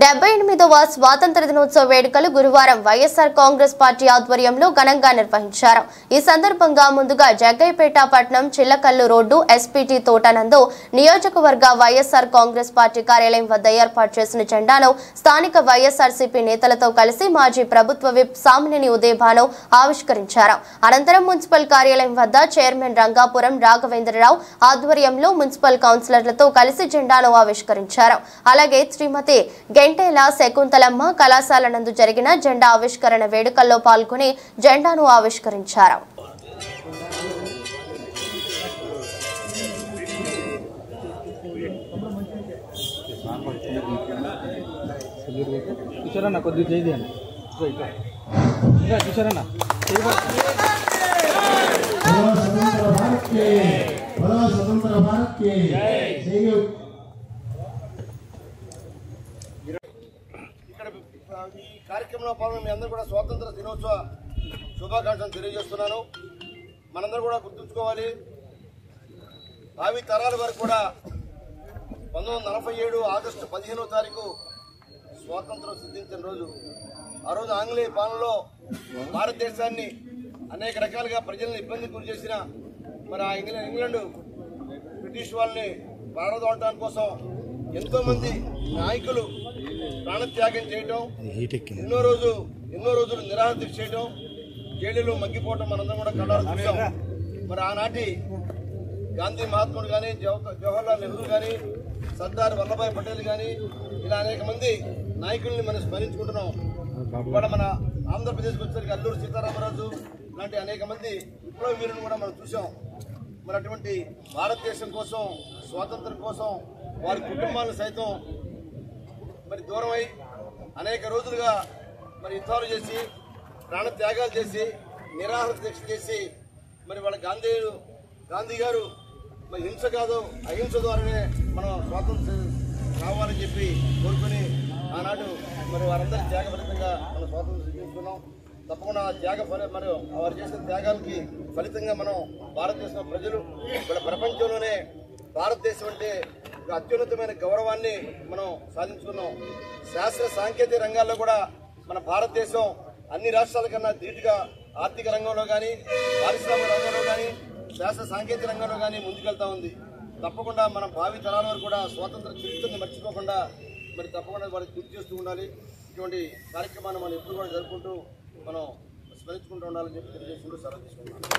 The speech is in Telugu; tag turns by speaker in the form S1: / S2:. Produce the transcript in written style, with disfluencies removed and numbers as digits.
S1: 78వ స్వాతంత్ర దినోత్సవ వేడుకలు గురువారం వైఎస్ఆర్ కాంగ్రెస్ పార్టీ ఆధ్వర్యంలో ఘనంగా నిర్వహించారు. ఈ సందర్భంగా ముందుగా జగ్గయ్యపేట పట్టణం చిల్లకల్లు రోడ్డు ఎస్పీటీ తోటనందు నియోజకవర్గ వైఎస్ఆర్ కాంగ్రెస్ పార్టీ కార్యాలయం వద్ద ఏర్పాటు చేసిన జెండాను స్థానిక వైఎస్ఆర్సీపీ నేతలతో కలిసి మాజీ ప్రభుత్వ విప్ సామినేని ఉదయభాను ఆవిష్కరించారు. అనంతరం మున్సిపల్ కార్యాలయం వద్ద చైర్మన్ రంగాపురం రాఘవేంద్రరావు ఆధ్వర్యంలో మున్సిపల్ కౌన్సిలర్లతో కలిసి జెండాను ఆవిష్కరించారు. అలాగే శ్రీమతి గెంటేల శకుంతలమ్మ కళాశాల నందు జరిగిన జెండా ఆవిష్కరణ వేడుకల్లో పాల్గొని జెండాను ఆవిష్కరించారు.
S2: ఈ కార్యక్రమంలో పాల్గొన్న మీ అందరూ కూడా స్వాతంత్ర దినోత్సవ శుభాకాంక్షలు తెలియజేస్తున్నాను. మనందరూ కూడా గుర్తుంచుకోవాలి, భావి తరాల వరకు కూడా 1947 ఆగస్టు 15వ తారీఖు స్వాతంత్రం సిద్ధించిన రోజు. ఆ రోజు ఆంగ్లేయ పాలనలో భారతదేశాన్ని అనేక రకాలుగా ప్రజలను ఇబ్బంది గురి చేసిన మరి ఆ ఇంగ్లాండ్ బ్రిటిష్ వాళ్ళని పారదోలటానికి కోసం ఎంతో మంది నాయకులు ప్రాణత్యాగం చేయటం, ఎన్నో రోజులు నిరాహార దీక్ష చేయటం, జైలులో మగ్గిపోవటం మనందరం కూడా కళ్ళారా చూసాం. మరి ఆనాటి గాంధీ మహాత్ముడు కానీ, జవహర్లాల్ నెహ్రూ కానీ, సర్దార్ వల్లభాయ్ పటేల్ కానీ, ఇలా అనేక మంది నాయకుల్ని మనం స్మరించుకుంటున్నాం. ఇవాళ మన ఆంధ్రప్రదేశ్కి వచ్చేసరికి అల్లూరు సీతారామరాజు లాంటి అనేక మంది విప్లవ వీరులను కూడా మనం చూసాం. మరి అటువంటి భారతదేశం కోసం, స్వాతంత్రం కోసం వారి కుటుంబాలను సైతం మరి దూరమై అనేక రోజులుగా మరి యుద్ధాలు చేసి, ప్రాణ త్యాగాలు చేసి, నిరాహార దీక్ష చేసి మరి వాళ్ళ గాంధీ గారు మరి హింస కాదు అహింస ద్వారానే మనం స్వాతంత్రం రావాలని చెప్పి కోరుకుని ఆనాడు మరి వారందరి త్యాగ ఫలితంగా మనం స్వాతంత్రం సిద్ధించుకున్నాం. తప్పకుండా ఆ త్యాగ మరి వారు చేసిన త్యాగాలకి ఫలితంగా మనం భారతదేశం ప్రజలు ఇక్కడ ప్రపంచంలోనే భారతదేశం అంటే ఒక అత్యున్నతమైన గౌరవాన్ని మనం సాధించుకున్నాం. శాస్త్ర సాంకేతిక రంగాల్లో కూడా మన భారతదేశం అన్ని రాష్ట్రాల కన్నా ధీటుగా ఆర్థిక రంగంలో కానీ, పారిశ్రామిక రంగంలో కానీ, శాస్త్ర సాంకేతిక రంగంలో కానీ ముందుకెళ్తా ఉంది. తప్పకుండా మన భావి తరాల వరకు కూడా స్వాతంత్ర చరిత్రని మర్చిపోకుండా మరి తప్పకుండా వారికి గుర్తు చేస్తూ ఉండాలి. ఇటువంటి కార్యక్రమాన్ని మనం ఎప్పుడు కూడా జరుపుకుంటూ మనం స్మరించుకుంటూ ఉండాలని చెప్పి తెలియజేసుకుంటూ సెలవు తీసుకుంటున్నాను.